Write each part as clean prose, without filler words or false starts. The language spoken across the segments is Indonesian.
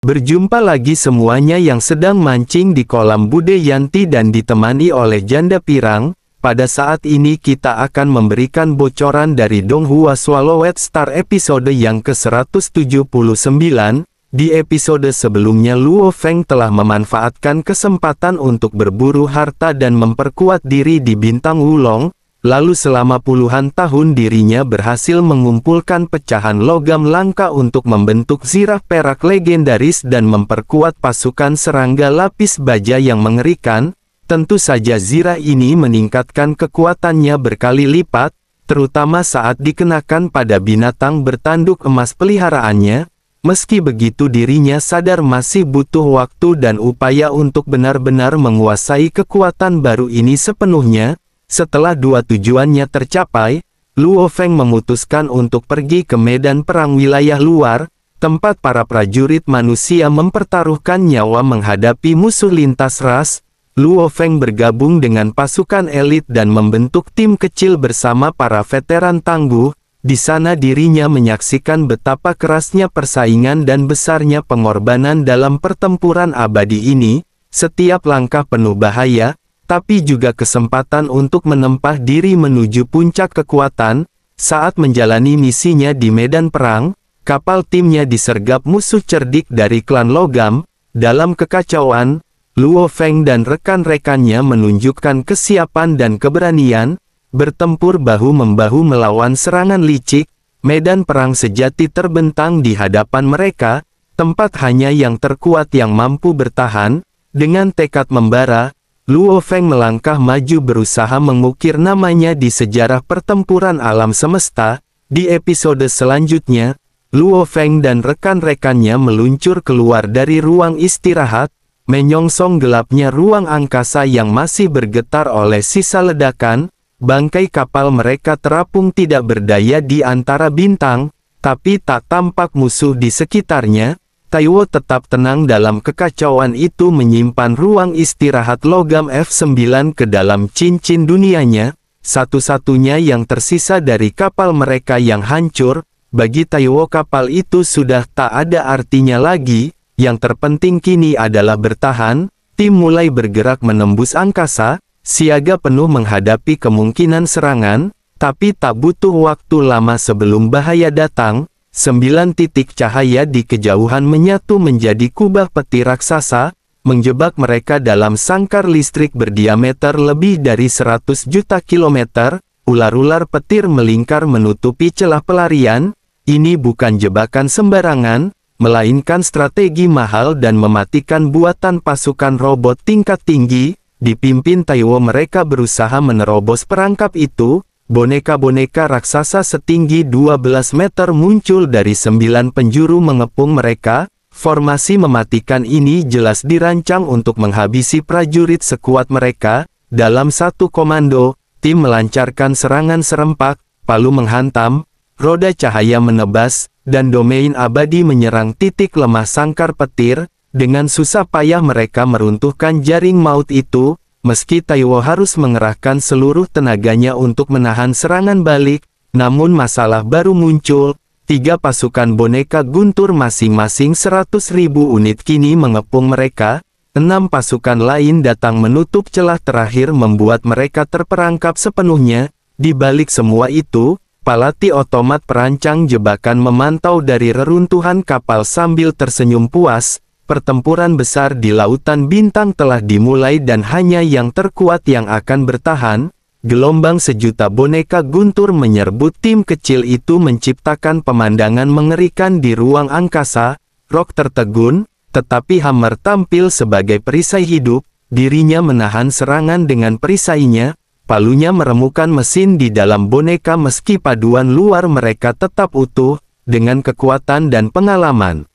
Berjumpa lagi semuanya yang sedang mancing di kolam Bude Yanti dan ditemani oleh Janda Pirang. Pada saat ini kita akan memberikan bocoran dari Donghua Swallowed Star episode yang ke-179. Di episode sebelumnya Luo Feng telah memanfaatkan kesempatan untuk berburu harta dan memperkuat diri di Bintang Wulong. Lalu selama puluhan tahun dirinya berhasil mengumpulkan pecahan logam langka untuk membentuk zirah perak legendaris dan memperkuat pasukan serangga lapis baja yang mengerikan. Tentu saja zirah ini meningkatkan kekuatannya berkali lipat, terutama saat dikenakan pada binatang bertanduk emas peliharaannya. Meski begitu dirinya sadar masih butuh waktu dan upaya untuk benar-benar menguasai kekuatan baru ini sepenuhnya. Setelah dua tujuannya tercapai, Luo Feng memutuskan untuk pergi ke medan perang wilayah luar, tempat para prajurit manusia mempertaruhkan nyawa menghadapi musuh lintas ras. Luo Feng bergabung dengan pasukan elit dan membentuk tim kecil bersama para veteran tangguh. Di sana dirinya menyaksikan betapa kerasnya persaingan dan besarnya pengorbanan dalam pertempuran abadi ini. Setiap langkah penuh bahaya, tapi juga kesempatan untuk menempah diri menuju puncak kekuatan. Saat menjalani misinya di medan perang, kapal timnya disergap musuh cerdik dari klan logam. Dalam kekacauan, Luo Feng dan rekan-rekannya menunjukkan kesiapan dan keberanian, bertempur bahu-membahu melawan serangan licik. Medan perang sejati terbentang di hadapan mereka, tempat hanya yang terkuat yang mampu bertahan. Dengan tekad membara, Luo Feng melangkah maju berusaha mengukir namanya di sejarah pertempuran alam semesta. Di episode selanjutnya, Luo Feng dan rekan-rekannya meluncur keluar dari ruang istirahat, menyongsong gelapnya ruang angkasa yang masih bergetar oleh sisa ledakan. Bangkai kapal mereka terapung tidak berdaya di antara bintang, tapi tak tampak musuh di sekitarnya. Taiwo tetap tenang dalam kekacauan itu, menyimpan ruang istirahat logam F9 ke dalam cincin dunianya, satu-satunya yang tersisa dari kapal mereka yang hancur. Bagi Taiwo kapal itu sudah tak ada artinya lagi, yang terpenting kini adalah bertahan. Tim mulai bergerak menembus angkasa, siaga penuh menghadapi kemungkinan serangan, tapi tak butuh waktu lama sebelum bahaya datang. 9 titik cahaya di kejauhan menyatu menjadi kubah peti raksasa, menjebak mereka dalam sangkar listrik berdiameter lebih dari 100 juta kilometer. Ular-ular petir melingkar menutupi celah pelarian. Ini bukan jebakan sembarangan, melainkan strategi mahal dan mematikan buatan pasukan robot tingkat tinggi. Dipimpin Taiwo mereka berusaha menerobos perangkap itu. Boneka-boneka raksasa setinggi 12 meter muncul dari 9 penjuru mengepung mereka. Formasi mematikan ini jelas dirancang untuk menghabisi prajurit sekuat mereka. Dalam satu komando, tim melancarkan serangan serempak, palu menghantam, roda cahaya menebas, dan domain abadi menyerang titik lemah sangkar petir. Dengan susah payah mereka meruntuhkan jaring maut itu. Meski Taiwo harus mengerahkan seluruh tenaganya untuk menahan serangan balik, namun masalah baru muncul. 3 pasukan boneka guntur masing-masing 100.000 unit kini mengepung mereka. 6 pasukan lain datang menutup celah terakhir membuat mereka terperangkap sepenuhnya. Di balik semua itu, Palati otomat perancang jebakan memantau dari reruntuhan kapal sambil tersenyum puas. Pertempuran besar di lautan bintang telah dimulai dan hanya yang terkuat yang akan bertahan. Gelombang sejuta boneka guntur menyerbu tim kecil itu menciptakan pemandangan mengerikan di ruang angkasa. Rock tertegun, tetapi Hammer tampil sebagai perisai hidup. Dirinya menahan serangan dengan perisainya. Palunya meremukan mesin di dalam boneka meski paduan luar mereka tetap utuh. Dengan kekuatan dan pengalaman,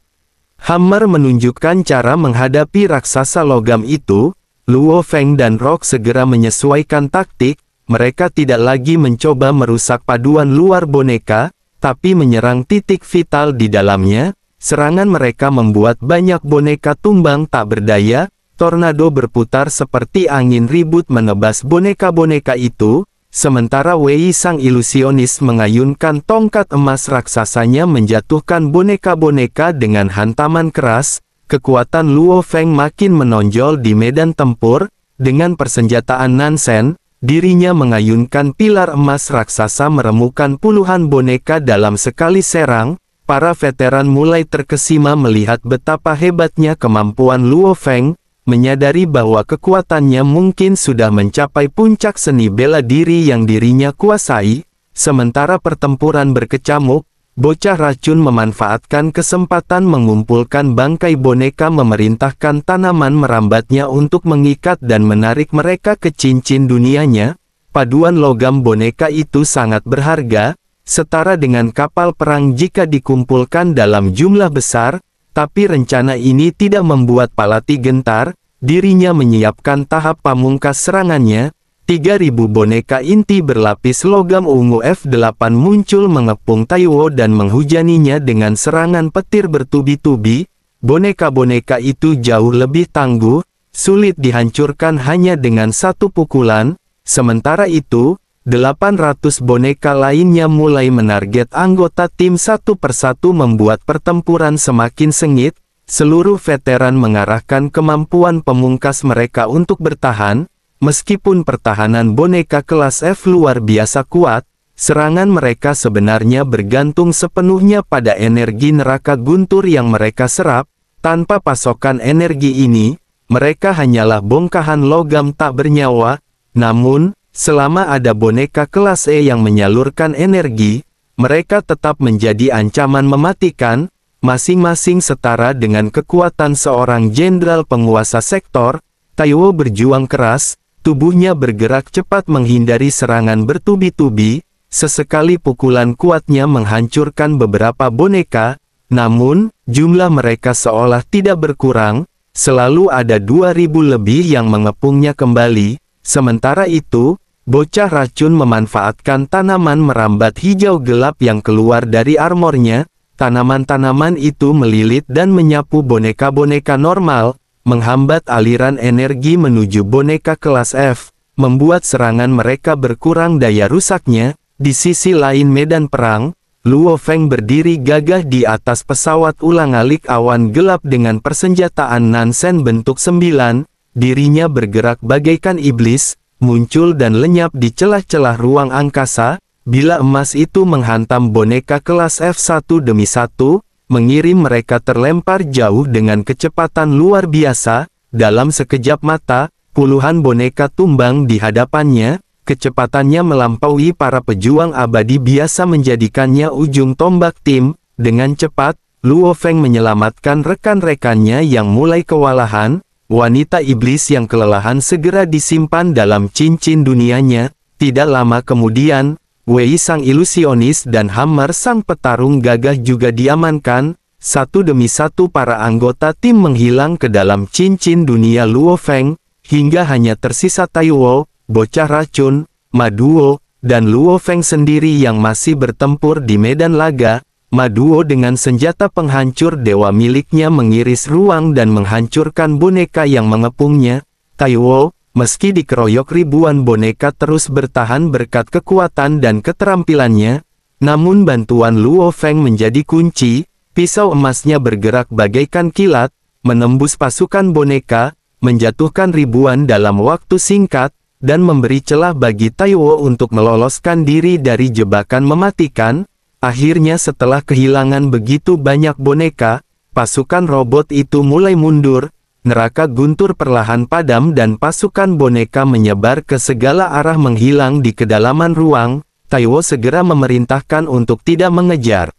Hammer menunjukkan cara menghadapi raksasa logam itu. Luo Feng dan Rock segera menyesuaikan taktik. Mereka tidak lagi mencoba merusak paduan luar boneka, tapi menyerang titik vital di dalamnya. Serangan mereka membuat banyak boneka tumbang tak berdaya. Tornado berputar seperti angin ribut menebas boneka-boneka itu. Sementara Wei sang ilusionis mengayunkan tongkat emas raksasanya menjatuhkan boneka-boneka dengan hantaman keras. kekuatan Luo Feng makin menonjol di medan tempur. Dengan persenjataan Nansen, dirinya mengayunkan pilar emas raksasa meremukan puluhan boneka dalam sekali serang. Para veteran mulai terkesima melihat betapa hebatnya kemampuan Luo Feng, menyadari bahwa kekuatannya mungkin sudah mencapai puncak seni bela diri yang dirinya kuasai. Sementara pertempuran berkecamuk, bocah racun memanfaatkan kesempatan mengumpulkan bangkai boneka, memerintahkan tanaman merambatnya untuk mengikat dan menarik mereka ke cincin dunianya. Paduan logam boneka itu sangat berharga, setara dengan kapal perang jika dikumpulkan dalam jumlah besar, tapi rencana ini tidak membuat Palati gentar. Dirinya menyiapkan tahap pamungkas serangannya. 3.000 boneka inti berlapis logam ungu F8 muncul mengepung Taiwo dan menghujaninya dengan serangan petir bertubi-tubi. Boneka-boneka itu jauh lebih tangguh, sulit dihancurkan hanya dengan satu pukulan. Sementara itu, 800 boneka lainnya mulai menarget anggota tim satu persatu, membuat pertempuran semakin sengit. Seluruh veteran mengarahkan kemampuan pemungkas mereka untuk bertahan. Meskipun pertahanan boneka kelas F luar biasa kuat, serangan mereka sebenarnya bergantung sepenuhnya pada energi neraka guntur yang mereka serap. Tanpa pasokan energi ini, mereka hanyalah bongkahan logam tak bernyawa. Namun, selama ada boneka kelas E yang menyalurkan energi, mereka tetap menjadi ancaman mematikan, masing-masing setara dengan kekuatan seorang jenderal penguasa sektor. Taiwo berjuang keras. Tubuhnya bergerak cepat menghindari serangan bertubi-tubi. Sesekali pukulan kuatnya menghancurkan beberapa boneka, namun, jumlah mereka seolah tidak berkurang. Selalu ada 2.000 lebih yang mengepungnya kembali. Sementara itu, bocah racun memanfaatkan tanaman merambat hijau gelap yang keluar dari armornya. Tanaman-tanaman itu melilit dan menyapu boneka-boneka normal, menghambat aliran energi menuju boneka kelas F, membuat serangan mereka berkurang daya rusaknya. Di sisi lain medan perang, Luo Feng berdiri gagah di atas pesawat ulang-alik awan gelap dengan persenjataan Nansen bentuk 9, dirinya bergerak bagaikan iblis, muncul dan lenyap di celah-celah ruang angkasa. Bila emas itu menghantam boneka kelas F satu demi satu, mengirim mereka terlempar jauh dengan kecepatan luar biasa. Dalam sekejap mata, puluhan boneka tumbang di hadapannya. Kecepatannya melampaui para pejuang abadi biasa, menjadikannya ujung tombak tim. Dengan cepat, Luo Feng menyelamatkan rekan-rekannya yang mulai kewalahan. Wanita iblis yang kelelahan segera disimpan dalam cincin dunianya. Tidak lama kemudian, Wei sang ilusionis dan Hammer sang petarung gagah juga diamankan. Satu demi satu para anggota tim menghilang ke dalam cincin dunia Luo Feng, hingga hanya tersisa Taiwo, bocah racun, Ma Duo, dan Luo Feng sendiri yang masih bertempur di medan laga. Ma Duo dengan senjata penghancur dewa miliknya mengiris ruang dan menghancurkan boneka yang mengepungnya. Taiwo, meski dikeroyok ribuan boneka, terus bertahan berkat kekuatan dan keterampilannya. Namun bantuan Luo Feng menjadi kunci. Pisau emasnya bergerak bagaikan kilat, menembus pasukan boneka, menjatuhkan ribuan dalam waktu singkat, dan memberi celah bagi Taiwo untuk meloloskan diri dari jebakan mematikan. Akhirnya setelah kehilangan begitu banyak boneka, pasukan robot itu mulai mundur. Neraka guntur perlahan padam dan pasukan boneka menyebar ke segala arah menghilang di kedalaman ruang. Taiwo segera memerintahkan untuk tidak mengejar.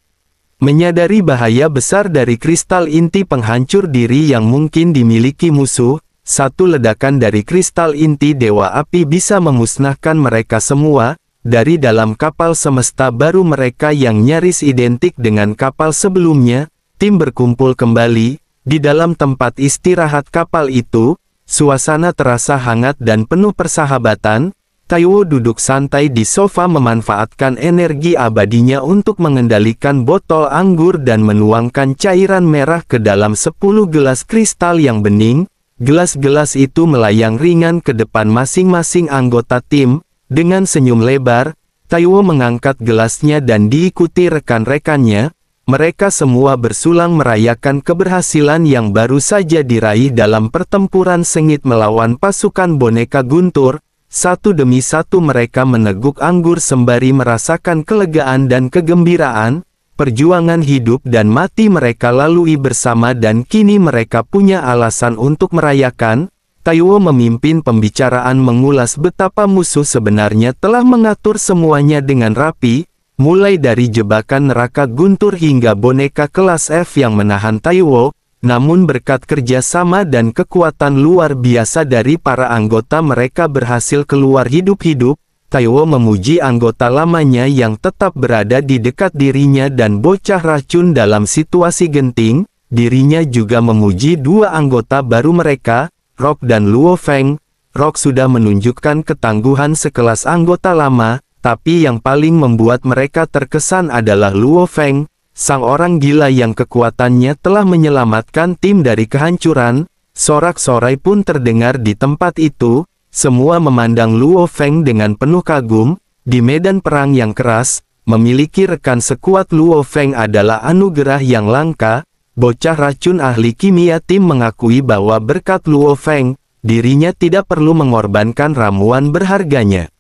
Menyadari bahaya besar dari kristal inti penghancur diri yang mungkin dimiliki musuh, satu ledakan dari kristal inti Dewa Api bisa memusnahkan mereka semua. Dari dalam kapal semesta baru mereka yang nyaris identik dengan kapal sebelumnya, tim berkumpul kembali. Di dalam tempat istirahat kapal itu, suasana terasa hangat dan penuh persahabatan. Taiwo duduk santai di sofa memanfaatkan energi abadinya untuk mengendalikan botol anggur dan menuangkan cairan merah ke dalam 10 gelas kristal yang bening. Gelas-gelas itu melayang ringan ke depan masing-masing anggota tim. Dengan senyum lebar, Taiwo mengangkat gelasnya dan diikuti rekan-rekannya. Mereka semua bersulang merayakan keberhasilan yang baru saja diraih dalam pertempuran sengit melawan pasukan boneka guntur. Satu demi satu mereka meneguk anggur sembari merasakan kelegaan dan kegembiraan. Perjuangan hidup dan mati mereka lalui bersama dan kini mereka punya alasan untuk merayakan. Taiwo memimpin pembicaraan mengulas betapa musuh sebenarnya telah mengatur semuanya dengan rapi. Mulai dari jebakan neraka guntur hingga boneka kelas F yang menahan Taiwo, namun berkat kerjasama dan kekuatan luar biasa dari para anggota mereka berhasil keluar hidup-hidup. Taiwo memuji anggota lamanya yang tetap berada di dekat dirinya dan bocah racun dalam situasi genting. Dirinya juga memuji dua anggota baru mereka, Rock dan Luo Feng. Rock sudah menunjukkan ketangguhan sekelas anggota lama, tapi yang paling membuat mereka terkesan adalah Luo Feng, sang orang gila yang kekuatannya telah menyelamatkan tim dari kehancuran. Sorak-sorai pun terdengar di tempat itu. Semua memandang Luo Feng dengan penuh kagum. Di medan perang yang keras, memiliki rekan sekuat Luo Feng adalah anugerah yang langka. Bocah racun ahli kimia tim mengakui bahwa berkat Luo Feng, dirinya tidak perlu mengorbankan ramuan berharganya.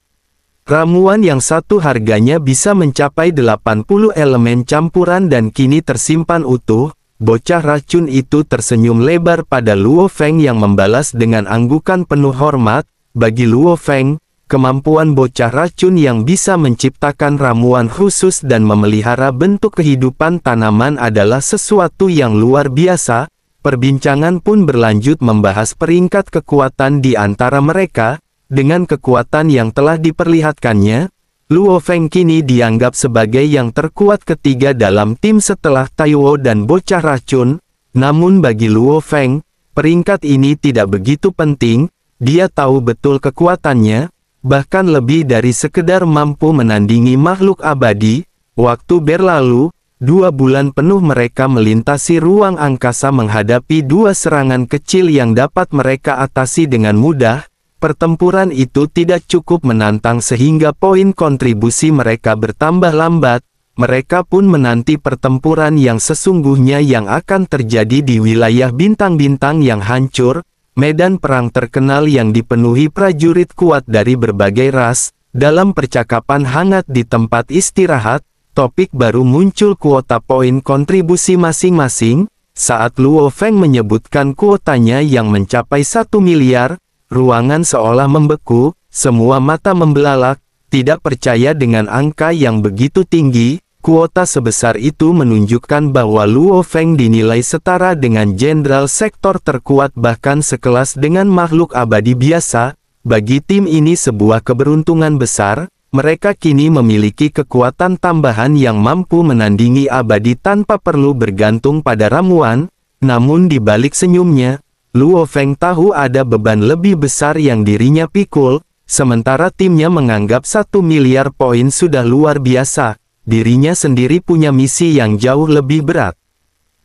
Ramuan yang satu harganya bisa mencapai 80 elemen campuran dan kini tersimpan utuh. Bocah racun itu tersenyum lebar pada Luo Feng yang membalas dengan anggukan penuh hormat. Bagi Luo Feng, kemampuan bocah racun yang bisa menciptakan ramuan khusus dan memelihara bentuk kehidupan tanaman adalah sesuatu yang luar biasa. Perbincangan pun berlanjut membahas peringkat kekuatan di antara mereka. Dengan kekuatan yang telah diperlihatkannya, Luo Feng kini dianggap sebagai yang terkuat ketiga dalam tim setelah Taiwo dan bocah racun. Namun bagi Luo Feng, peringkat ini tidak begitu penting. Dia tahu betul kekuatannya, bahkan lebih dari sekedar mampu menandingi makhluk abadi. Waktu berlalu, 2 bulan penuh mereka melintasi ruang angkasa menghadapi 2 serangan kecil yang dapat mereka atasi dengan mudah. Pertempuran itu tidak cukup menantang sehingga poin kontribusi mereka bertambah lambat. Mereka pun menanti pertempuran yang sesungguhnya yang akan terjadi di wilayah bintang-bintang yang hancur. Medan perang terkenal yang dipenuhi prajurit kuat dari berbagai ras. Dalam percakapan hangat di tempat istirahat, topik baru muncul kuota poin kontribusi masing-masing. Saat Luo Feng menyebutkan kuotanya yang mencapai 1 miliar, ruangan seolah membeku, semua mata membelalak, tidak percaya dengan angka yang begitu tinggi. Kuota sebesar itu menunjukkan bahwa Luo Feng dinilai setara dengan jenderal sektor terkuat bahkan sekelas dengan makhluk abadi biasa. Bagi tim ini sebuah keberuntungan besar, mereka kini memiliki kekuatan tambahan yang mampu menandingi abadi tanpa perlu bergantung pada ramuan. Namun di balik senyumnya, Luo Feng tahu ada beban lebih besar yang dirinya pikul. Sementara timnya menganggap 1 miliar poin sudah luar biasa, dirinya sendiri punya misi yang jauh lebih berat.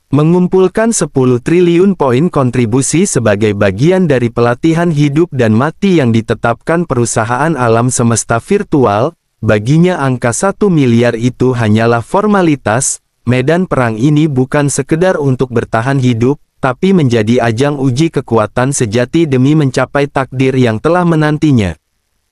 Mengumpulkan 10 triliun poin kontribusi sebagai bagian dari pelatihan hidup dan mati yang ditetapkan perusahaan alam semesta virtual, baginya angka 1 miliar itu hanyalah formalitas. Medan perang ini bukan sekedar untuk bertahan hidup, tapi menjadi ajang uji kekuatan sejati demi mencapai takdir yang telah menantinya.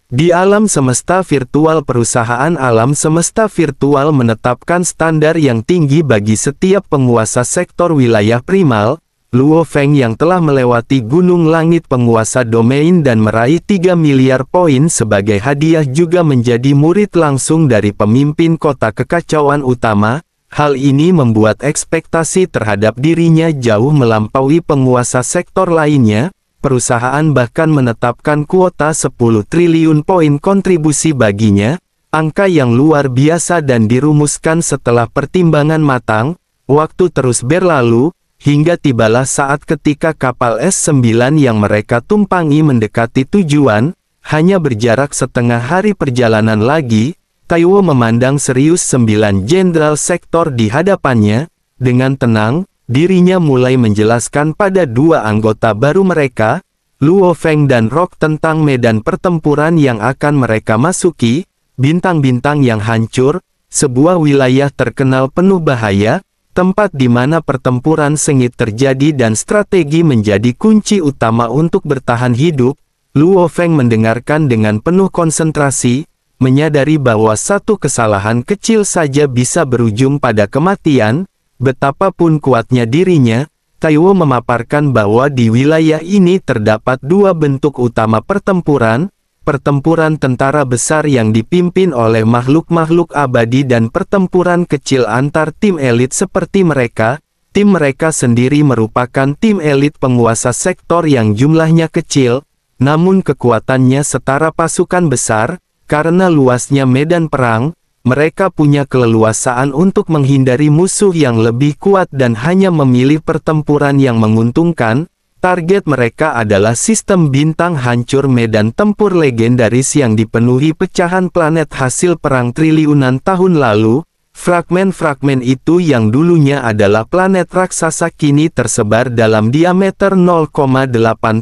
Di alam semesta virtual, perusahaan alam semesta virtual menetapkan standar yang tinggi bagi setiap penguasa sektor wilayah primal. Luo Feng yang telah melewati gunung langit penguasa domain dan meraih 3 miliar poin sebagai hadiah juga menjadi murid langsung dari pemimpin kota kekacauan utama. Hal ini membuat ekspektasi terhadap dirinya jauh melampaui penguasa sektor lainnya. Perusahaan bahkan menetapkan kuota 10 triliun poin kontribusi baginya, angka yang luar biasa dan dirumuskan setelah pertimbangan matang. Waktu terus berlalu, hingga tibalah saat ketika kapal S9 yang mereka tumpangi mendekati tujuan, hanya berjarak setengah hari perjalanan lagi. Taiwo memandang serius 9 jenderal sektor di hadapannya. Dengan tenang, dirinya mulai menjelaskan pada 2 anggota baru mereka, Luo Feng dan Rock, tentang medan pertempuran yang akan mereka masuki. Bintang-bintang yang hancur, sebuah wilayah terkenal penuh bahaya. tempat di mana pertempuran sengit terjadi dan strategi menjadi kunci utama untuk bertahan hidup. Luo Feng mendengarkan dengan penuh konsentrasi, menyadari bahwa satu kesalahan kecil saja bisa berujung pada kematian. Betapapun kuatnya dirinya, Taiwo memaparkan bahwa di wilayah ini terdapat dua bentuk utama pertempuran, pertempuran tentara besar yang dipimpin oleh makhluk-makhluk abadi dan pertempuran kecil antar tim elit seperti mereka. Tim mereka sendiri merupakan tim elit penguasa sektor yang jumlahnya kecil, namun kekuatannya setara pasukan besar. Karena luasnya medan perang, mereka punya keleluasaan untuk menghindari musuh yang lebih kuat dan hanya memilih pertempuran yang menguntungkan. Target mereka adalah sistem bintang hancur medan tempur legendaris yang dipenuhi pecahan planet hasil perang triliunan tahun lalu. Fragmen-fragmen itu yang dulunya adalah planet raksasa kini tersebar dalam diameter 0,8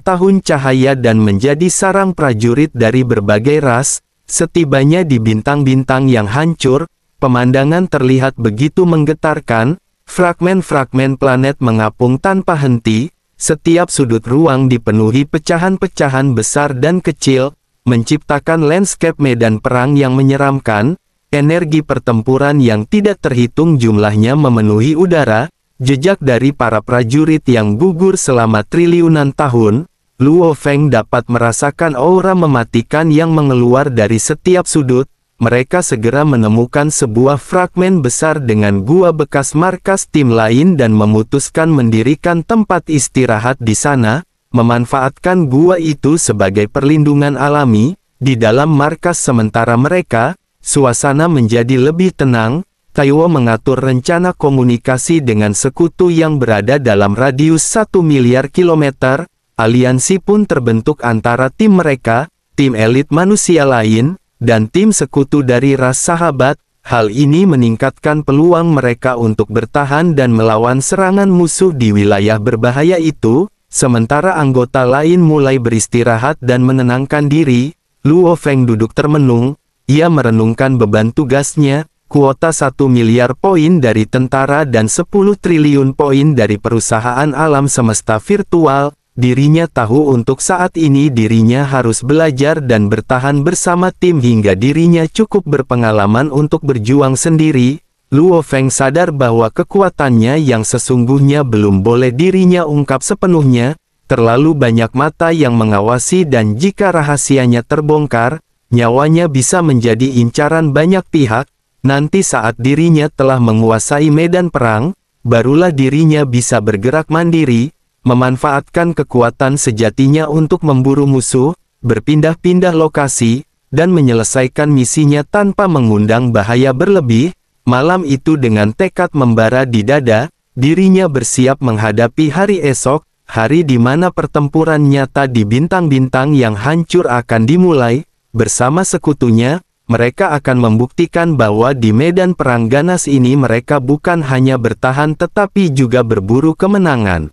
tahun cahaya dan menjadi sarang prajurit dari berbagai ras. Setibanya di bintang-bintang yang hancur, pemandangan terlihat begitu menggetarkan. Fragmen-fragmen planet mengapung tanpa henti, setiap sudut ruang dipenuhi pecahan-pecahan besar dan kecil, menciptakan landscape medan perang yang menyeramkan. Energi pertempuran yang tidak terhitung jumlahnya memenuhi udara, jejak dari para prajurit yang gugur selama triliunan tahun. Luo Feng dapat merasakan aura mematikan yang mengeluar dari setiap sudut. Mereka segera menemukan sebuah fragmen besar dengan gua bekas markas tim lain dan memutuskan mendirikan tempat istirahat di sana, memanfaatkan gua itu sebagai perlindungan alami. Di dalam markas sementara mereka, suasana menjadi lebih tenang. Taiwo mengatur rencana komunikasi dengan sekutu yang berada dalam radius 1 miliar kilometer. Aliansi pun terbentuk antara tim mereka, tim elit manusia lain, dan tim sekutu dari ras sahabat. Hal ini meningkatkan peluang mereka untuk bertahan dan melawan serangan musuh di wilayah berbahaya itu. Sementara anggota lain mulai beristirahat dan menenangkan diri, Luo Feng duduk termenung. Ia merenungkan beban tugasnya, kuota 1 miliar poin dari tentara dan 10 triliun poin dari perusahaan alam semesta virtual. Dirinya tahu untuk saat ini dirinya harus belajar dan bertahan bersama tim hingga dirinya cukup berpengalaman untuk berjuang sendiri. Luo Feng sadar bahwa kekuatannya yang sesungguhnya belum boleh dirinya ungkap sepenuhnya. Terlalu banyak mata yang mengawasi dan jika rahasianya terbongkar, nyawanya bisa menjadi incaran banyak pihak. Nanti saat dirinya telah menguasai medan perang, barulah dirinya bisa bergerak mandiri, memanfaatkan kekuatan sejatinya untuk memburu musuh, berpindah-pindah lokasi, dan menyelesaikan misinya tanpa mengundang bahaya berlebih. Malam itu dengan tekad membara di dada, dirinya bersiap menghadapi hari esok, hari di mana pertempuran nyata di bintang-bintang yang hancur akan dimulai. Bersama sekutunya, mereka akan membuktikan bahwa di medan perang ganas ini mereka bukan hanya bertahan tetapi juga berburu kemenangan.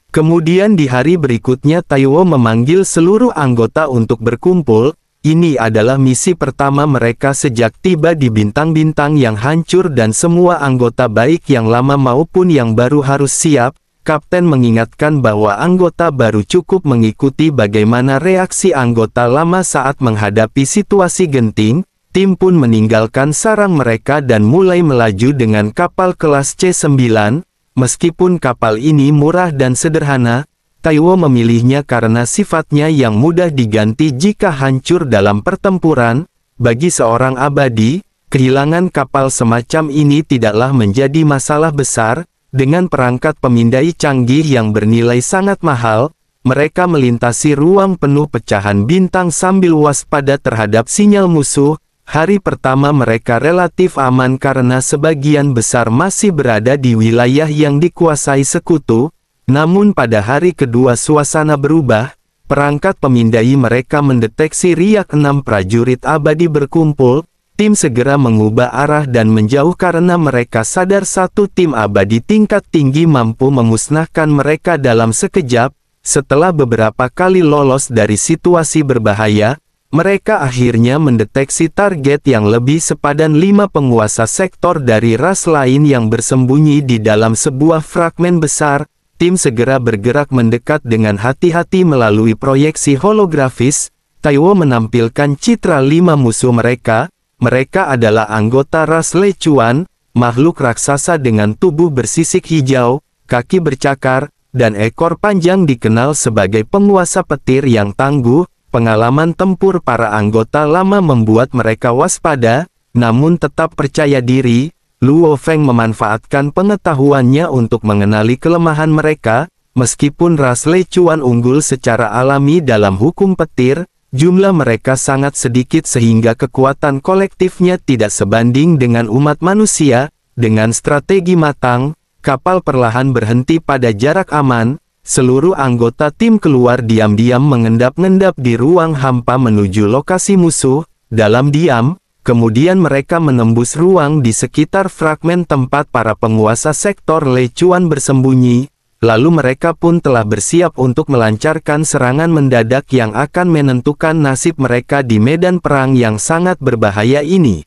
Kemudian di hari berikutnya Taiwo memanggil seluruh anggota untuk berkumpul. Ini adalah misi pertama mereka sejak tiba di bintang-bintang yang hancur dan semua anggota baik yang lama maupun yang baru harus siap. Kapten mengingatkan bahwa anggota baru cukup mengikuti bagaimana reaksi anggota lama saat menghadapi situasi genting. Tim pun meninggalkan sarang mereka dan mulai melaju dengan kapal kelas C9. Meskipun kapal ini murah dan sederhana, Taiwo memilihnya karena sifatnya yang mudah diganti jika hancur dalam pertempuran. Bagi seorang abadi, kehilangan kapal semacam ini tidaklah menjadi masalah besar. Dengan perangkat pemindai canggih yang bernilai sangat mahal, mereka melintasi ruang penuh pecahan bintang sambil waspada terhadap sinyal musuh. Hari pertama mereka relatif aman karena sebagian besar masih berada di wilayah yang dikuasai sekutu. Namun pada hari kedua suasana berubah. Perangkat pemindai mereka mendeteksi riak 6 prajurit abadi berkumpul. Tim segera mengubah arah dan menjauh karena mereka sadar satu tim abadi tingkat tinggi mampu memusnahkan mereka dalam sekejap. Setelah beberapa kali lolos dari situasi berbahaya, Mereka akhirnya mendeteksi target yang lebih sepadan 5 penguasa sektor dari ras lain yang bersembunyi di dalam sebuah fragmen besar. Tim segera bergerak mendekat dengan hati-hati melalui proyeksi holografis. Taiwo menampilkan citra 5 musuh mereka. Mereka adalah anggota ras Lechuan, makhluk raksasa dengan tubuh bersisik hijau, kaki bercakar, dan ekor panjang dikenal sebagai penguasa petir yang tangguh. Pengalaman tempur para anggota lama membuat mereka waspada, namun tetap percaya diri. Luo Feng memanfaatkan pengetahuannya untuk mengenali kelemahan mereka. Meskipun ras Lechuan unggul secara alami dalam hukum petir, jumlah mereka sangat sedikit sehingga kekuatan kolektifnya tidak sebanding dengan umat manusia. Dengan strategi matang, kapal perlahan berhenti pada jarak aman. Seluruh anggota tim keluar diam-diam mengendap-endap di ruang hampa menuju lokasi musuh. Dalam diam, kemudian mereka menembus ruang di sekitar fragmen tempat para penguasa sektor Lechuan bersembunyi. Lalu mereka pun telah bersiap untuk melancarkan serangan mendadak yang akan menentukan nasib mereka di medan perang yang sangat berbahaya ini.